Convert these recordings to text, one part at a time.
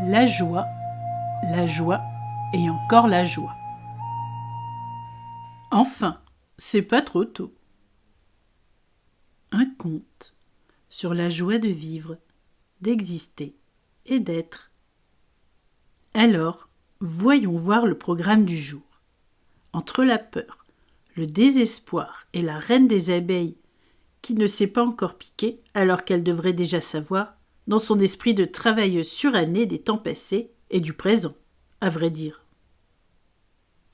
la joie et encore la joie. Enfin, c'est pas trop tôt. Un conte sur la joie de vivre, d'exister et d'être. Alors, voyons voir le programme du jour. Entre la peur, le désespoir et la reine des abeilles, qui ne s'est pas encore piquée alors qu'elle devrait déjà savoir, dans son esprit de travailleuse surannée des temps passés et du présent, à vrai dire.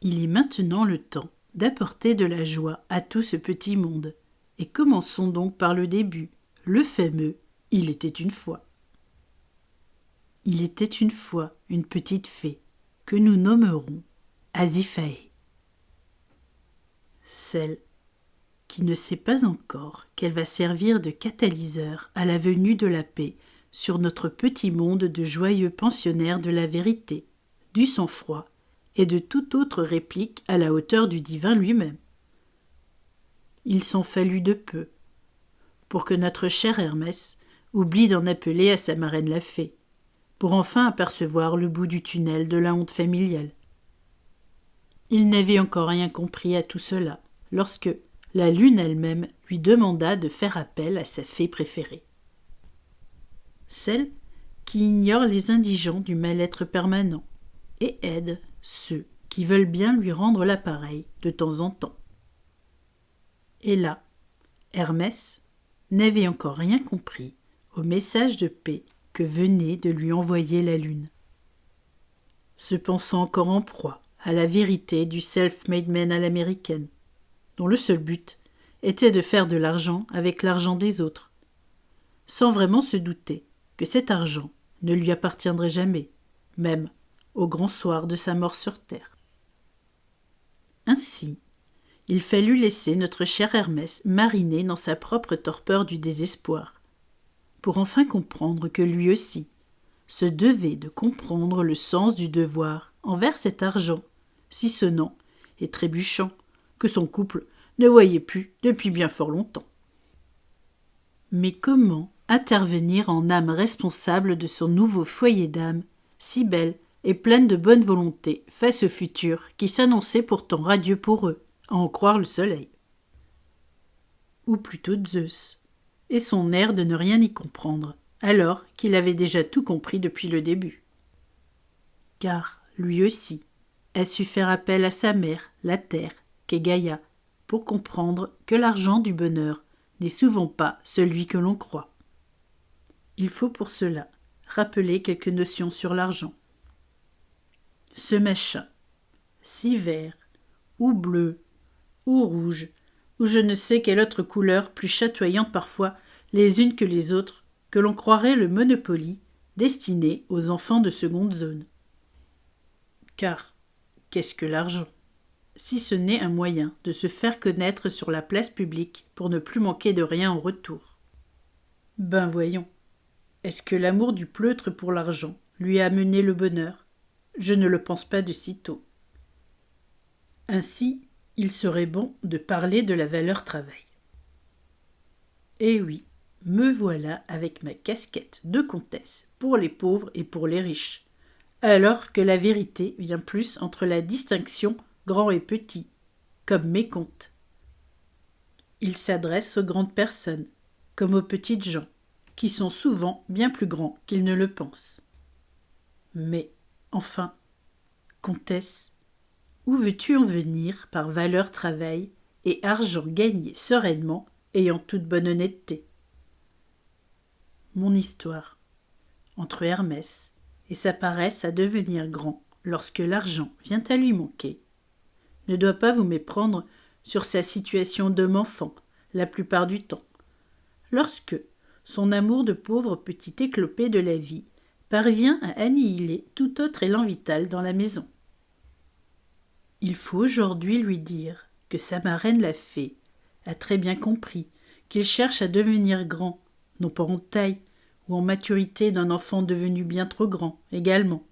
Il est maintenant le temps d'apporter de la joie à tout ce petit monde. Et commençons donc par le début, le fameux « Il était une fois ». Il était une fois une petite fée que nous nommerons Aziphaë. Celle qui ne sait pas encore qu'elle va servir de catalyseur à la venue de la paix sur notre petit monde de joyeux pensionnaires de la vérité, du sang-froid et de toute autre réplique à la hauteur du divin lui-même. Il s'en fallut de peu pour que notre cher Hermès oublie d'en appeler à sa marraine la fée, pour enfin apercevoir le bout du tunnel de la honte familiale. Il n'avait encore rien compris à tout cela, lorsque la lune elle-même lui demanda de faire appel à sa fée préférée. Celle qui ignore les indigents du mal-être permanent et aide ceux qui veulent bien lui rendre l'appareil de temps en temps. Et là, Hermès n'avait encore rien compris au message de paix que venait de lui envoyer la lune. Se pensant encore en proie à la vérité du self-made man à l'américaine, dont le seul but était de faire de l'argent avec l'argent des autres, sans vraiment se douter que cet argent ne lui appartiendrait jamais, même au grand soir de sa mort sur terre. Ainsi, il fallut laisser notre cher Hermès mariner dans sa propre torpeur du désespoir, pour enfin comprendre que lui aussi se devait de comprendre le sens du devoir envers cet argent, si sonnant et trébuchant, que son couple ne voyait plus depuis bien fort longtemps. Mais comment intervenir en âme responsable de son nouveau foyer d'âme, si belle et pleine de bonne volonté face au futur qui s'annonçait pourtant radieux pour eux, à en croire le soleil? Ou plutôt Zeus, et son air de ne rien y comprendre, alors qu'il avait déjà tout compris depuis le début. Car, lui aussi, a su faire appel à sa mère, la terre, qu'est Gaïa, pour comprendre que l'argent du bonheur n'est souvent pas celui que l'on croit. Il faut pour cela rappeler quelques notions sur l'argent. Ce machin, si vert, ou bleu, ou rouge, ou je ne sais quelle autre couleur plus chatoyante parfois les unes que les autres, que l'on croirait le Monopoly destiné aux enfants de seconde zone. Car, qu'est-ce que l'argent, si ce n'est un moyen de se faire connaître sur la place publique pour ne plus manquer de rien en retour? Ben voyons, est-ce que l'amour du pleutre pour l'argent lui a amené le bonheur? Je ne le pense pas de sitôt. Ainsi, il serait bon de parler de la valeur travail. Eh oui, me voilà avec ma casquette de comtesse pour les pauvres et pour les riches, alors que la vérité vient plus entre la distinction grand et petit, comme mes contes. Il s'adresse aux grandes personnes, comme aux petites gens, qui sont souvent bien plus grands qu'ils ne le pensent. Mais, enfin, comtesse, où veux-tu en venir par valeur travail et argent gagné sereinement et en toute bonne honnêteté? Mon histoire, entre Hermès et sa paresse à devenir grand lorsque l'argent vient à lui manquer, ne doit pas vous méprendre sur sa situation d'homme-enfant la plupart du temps, lorsque son amour de pauvre petit éclopé de la vie parvient à annihiler tout autre élan vital dans la maison. Il faut aujourd'hui lui dire que sa marraine la fée a très bien compris qu'il cherche à devenir grand, non pas en taille ou en maturité d'un enfant devenu bien trop grand également,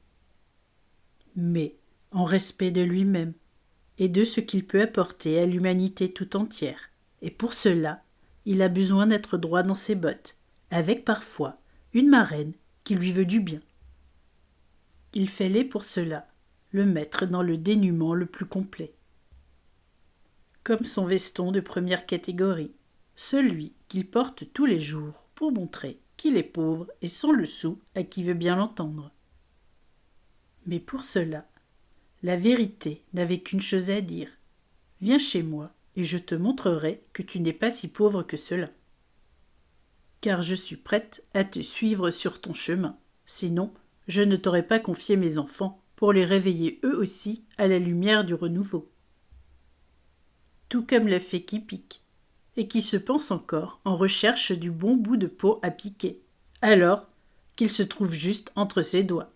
mais en respect de lui-même et de ce qu'il peut apporter à l'humanité tout entière. Et pour cela, il a besoin d'être droit dans ses bottes, avec parfois une marraine qui lui veut du bien. Il fallait pour cela le mettre dans le dénuement le plus complet. Comme son veston de première catégorie, celui qu'il porte tous les jours pour montrer qu'il est pauvre et sans le sou à qui veut bien l'entendre. Mais pour cela, la vérité n'avait qu'une chose à dire. Viens chez moi et je te montrerai que tu n'es pas si pauvre que cela. Car je suis prête à te suivre sur ton chemin, sinon je ne t'aurais pas confié mes enfants pour les réveiller eux aussi à la lumière du renouveau. Tout comme la fée qui pique, et qui se pense encore en recherche du bon bout de peau à piquer, alors qu'il se trouve juste entre ses doigts.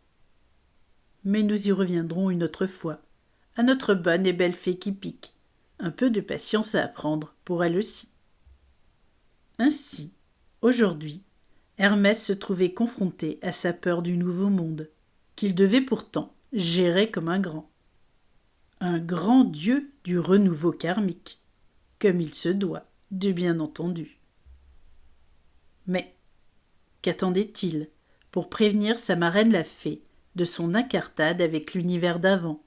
Mais nous y reviendrons une autre fois, à notre bonne et belle fée qui pique. Un peu de patience à apprendre pour elle aussi. Ainsi, aujourd'hui, Hermès se trouvait confronté à sa peur du nouveau monde, qu'il devait pourtant gérer comme un grand dieu du renouveau karmique, comme il se doit, de bien entendu. Mais qu'attendait-il pour prévenir sa marraine la fée de son incartade avec l'univers d'avant,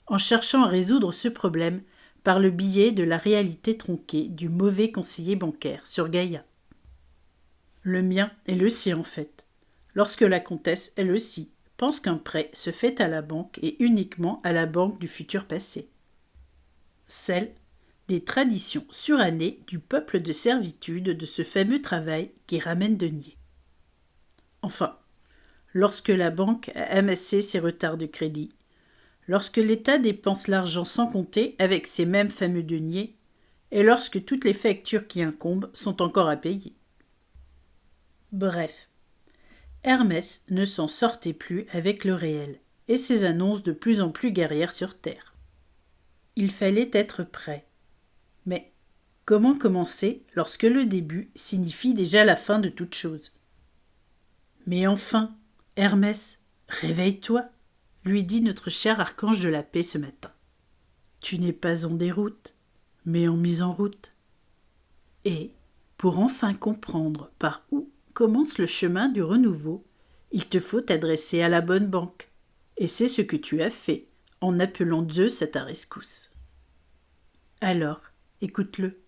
en cherchant à résoudre ce problème par le biais de la réalité tronquée du mauvais conseiller bancaire sur Gaïa? Le mien et le sien en fait, lorsque la comtesse, elle aussi, pense qu'un prêt se fait à la banque et uniquement à la banque du futur passé. Celle des traditions surannées du peuple de servitude de ce fameux travail qui ramène denier. Enfin, lorsque la banque a amassé ses retards de crédit, lorsque l'État dépense l'argent sans compter avec ces mêmes fameux deniers, et lorsque toutes les factures qui incombent sont encore à payer. Bref, Hermès ne s'en sortait plus avec le réel, et ses annonces de plus en plus guerrières sur Terre. Il fallait être prêt. Mais comment commencer lorsque le début signifie déjà la fin de toute chose? Mais enfin, Hermès, réveille-toi, lui dit notre cher archange de la paix ce matin. Tu n'es pas en déroute, mais en mise en route. Et, pour enfin comprendre par où commence le chemin du renouveau, il te faut t'adresser à la bonne banque. Et c'est ce que tu as fait, en appelant Zeus à ta rescousse. Alors, écoute-le.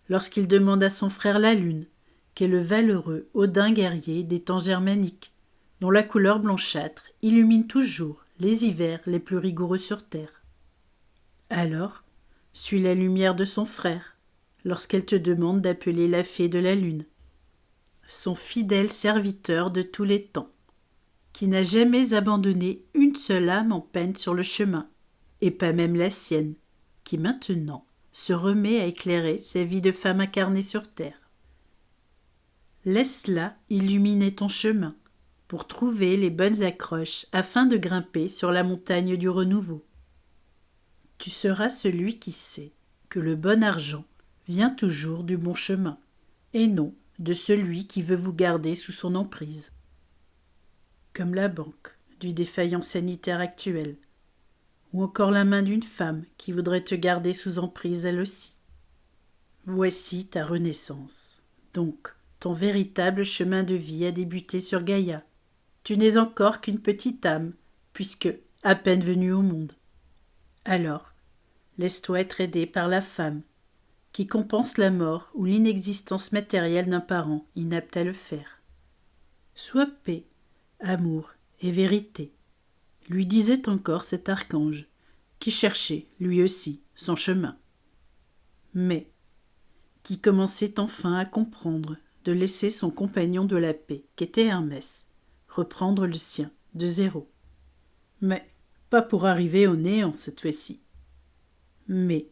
Lorsqu'il demande à son frère la Lune, qu'est le valeureux Odin guerrier des temps germaniques, dont la couleur blanchâtre illumine toujours les hivers les plus rigoureux sur terre. Alors, suis la lumière de son frère, lorsqu'elle te demande d'appeler la fée de la Lune, son fidèle serviteur de tous les temps, qui n'a jamais abandonné une seule âme en peine sur le chemin, et pas même la sienne, qui maintenant se remet à éclairer sa vie de femme incarnée sur terre. Laisse-la illuminer ton chemin, pour trouver les bonnes accroches afin de grimper sur la montagne du renouveau. Tu seras celui qui sait que le bon argent vient toujours du bon chemin, et non de celui qui veut vous garder sous son emprise. Comme la banque du défaillant sanitaire actuel, ou encore la main d'une femme qui voudrait te garder sous emprise elle aussi. Voici ta renaissance. Donc, ton véritable chemin de vie a débuté sur Gaïa. Tu n'es encore qu'une petite âme, puisque à peine venue au monde. Alors, laisse-toi être aidé par la femme, qui compense la mort ou l'inexistence matérielle d'un parent inapte à le faire. Sois paix, amour et vérité, lui disait encore cet archange, qui cherchait, lui aussi, son chemin. Mais, qui commençait enfin à comprendre de laisser son compagnon de la paix, qu'était Hermès, reprendre le sien, de zéro. Mais pas pour arriver au néant cette fois-ci. Mais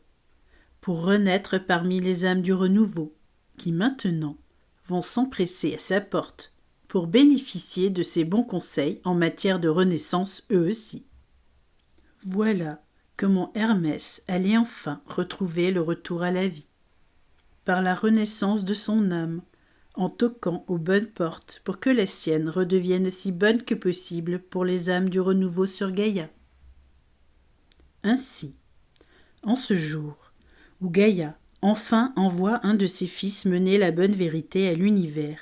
pour renaître parmi les âmes du renouveau, qui maintenant vont s'empresser à sa porte pour bénéficier de ses bons conseils en matière de renaissance eux aussi. Voilà comment Hermès allait enfin retrouver le retour à la vie. Par la renaissance de son âme, en toquant aux bonnes portes pour que la sienne redevienne aussi bonne que possible pour les âmes du renouveau sur Gaïa. Ainsi, en ce jour où Gaïa enfin envoie un de ses fils mener la bonne vérité à l'univers,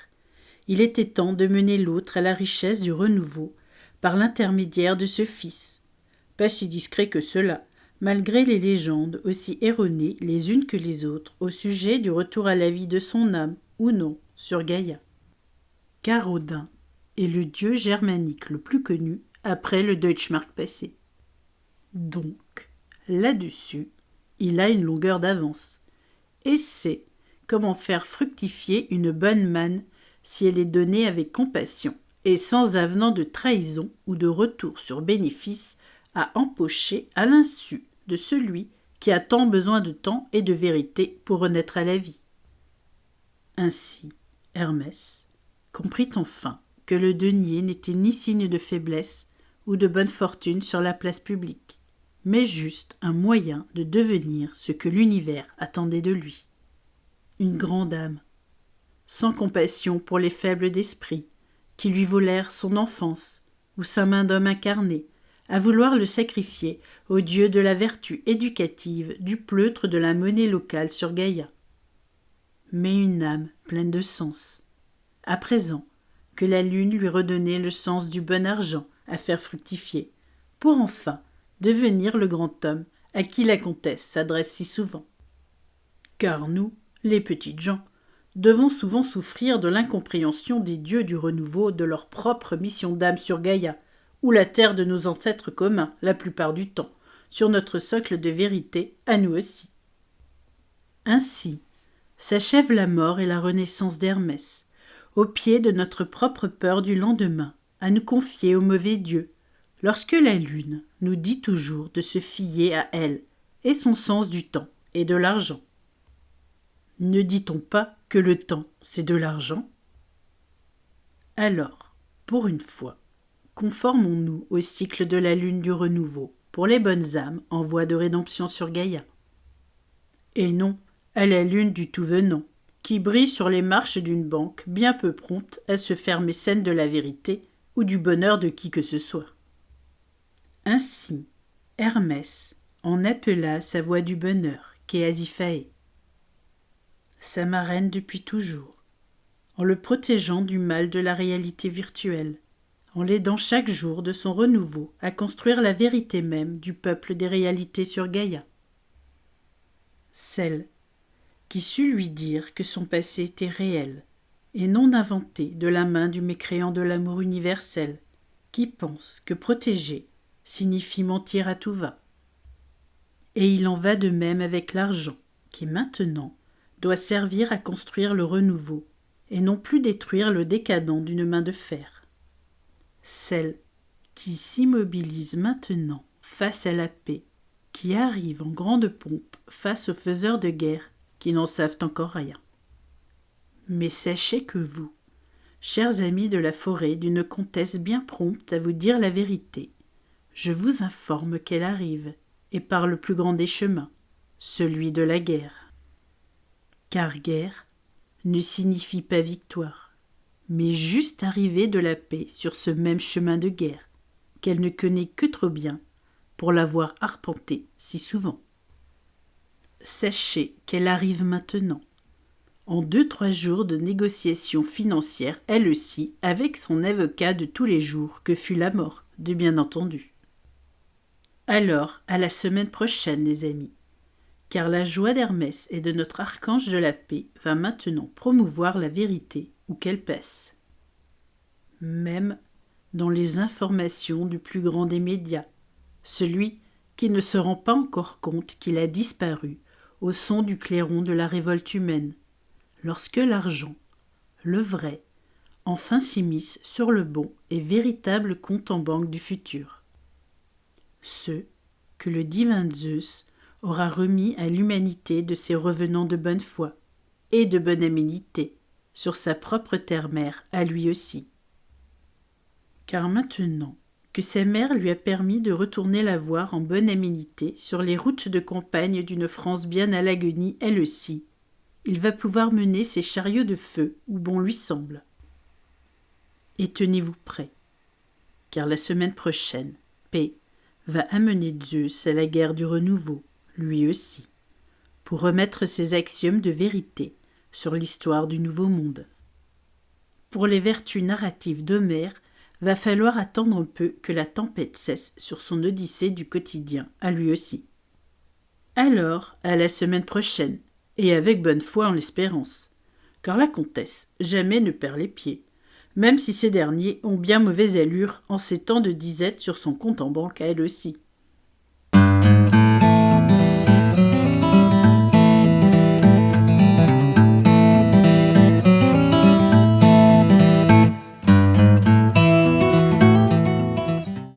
il était temps de mener l'autre à la richesse du renouveau par l'intermédiaire de ce fils. Pas si discret que cela, malgré les légendes aussi erronées les unes que les autres au sujet du retour à la vie de son âme, ou non, sur Gaïa. Car Odin est le dieu germanique le plus connu après le Deutschmark passé. Donc, là-dessus, il a une longueur d'avance, et sait comment faire fructifier une bonne manne si elle est donnée avec compassion et sans avenant de trahison ou de retour sur bénéfice à empocher à l'insu de celui qui a tant besoin de temps et de vérité pour renaître à la vie. Ainsi, Hermès comprit enfin que le denier n'était ni signe de faiblesse ou de bonne fortune sur la place publique, mais juste un moyen de devenir ce que l'univers attendait de lui. Une grande âme, sans compassion pour les faibles d'esprit, qui lui volèrent son enfance, ou sa main d'homme incarné, à vouloir le sacrifier au dieu de la vertu éducative du pleutre de la monnaie locale sur Gaïa. Mais une âme pleine de sens, à présent que la lune lui redonnait le sens du bon argent à faire fructifier, pour enfin devenir le grand homme à qui la comtesse s'adresse si souvent. Car nous, les petites gens, devons souvent souffrir de l'incompréhension des dieux du renouveau de leur propre mission d'âme sur Gaïa, ou la terre de nos ancêtres communs, la plupart du temps, sur notre socle de vérité, à nous aussi. Ainsi s'achève la mort et la renaissance d'Hermès, au pied de notre propre peur du lendemain, à nous confier au mauvais Dieu, lorsque la lune nous dit toujours de se fier à elle et son sens du temps et de l'argent. Ne dit-on pas que le temps, c'est de l'argent ? Alors, pour une fois, conformons-nous au cycle de la lune du renouveau pour les bonnes âmes en voie de rédemption sur Gaïa. Et non à la lune du tout venant, qui brille sur les marches d'une banque bien peu prompte à se faire mécène de la vérité ou du bonheur de qui que ce soit. Ainsi, Hermès en appela sa voix du bonheur, qu'est Asiphaë, sa marraine depuis toujours, en le protégeant du mal de la réalité virtuelle, en l'aidant chaque jour de son renouveau à construire la vérité même du peuple des réalités sur Gaïa. Celle qui sut lui dire que son passé était réel, et non inventé de la main du mécréant de l'amour universel, qui pense que protéger signifie mentir à tout va. Et il en va de même avec l'argent, qui maintenant doit servir à construire le renouveau, et non plus détruire le décadent d'une main de fer. Celle qui s'immobilise maintenant face à la paix, qui arrive en grande pompe face aux faiseurs de guerre qui n'en savent encore rien. Mais sachez que vous, chers amis de la forêt d'une comtesse bien prompte à vous dire la vérité, je vous informe qu'elle arrive, et par le plus grand des chemins, celui de la guerre. Car guerre ne signifie pas victoire, mais juste arrivée de la paix sur ce même chemin de guerre, qu'elle ne connaît que trop bien pour l'avoir arpenté si souvent. Sachez qu'elle arrive maintenant, en 2-3 jours de négociations financières, elle aussi, avec son avocat de tous les jours, que fut la mort, de bien entendu. Alors, à la semaine prochaine, les amis, car la joie d'Hermès et de notre archange de la paix va maintenant promouvoir la vérité où qu'elle passe. Même dans les informations du plus grand des médias, celui qui ne se rend pas encore compte qu'il a disparu au son du clairon de la révolte humaine, lorsque l'argent, le vrai, enfin s'immisce sur le bon et véritable compte en banque du futur. Ceux que le divin Zeus aura remis à l'humanité de ses revenants de bonne foi et de bonne aménité sur sa propre terre-mère à lui aussi. Car maintenant que sa mère lui a permis de retourner la voir en bonne aménité sur les routes de campagne d'une France bien à l'agonie elle aussi, il va pouvoir mener ses chariots de feu où bon lui semble. Et tenez-vous prêts, car la semaine prochaine, P va amener Zeus à la guerre du renouveau, lui aussi, pour remettre ses axiomes de vérité sur l'histoire du nouveau monde. Pour les vertus narratives d'Homère, Va falloir attendre un peu que la tempête cesse sur son odyssée du quotidien, à lui aussi. Alors, à la semaine prochaine, et avec bonne foi en l'espérance, car la comtesse jamais ne perd les pieds, même si ces derniers ont bien mauvaise allure en ces temps de disette sur son compte en banque à elle aussi.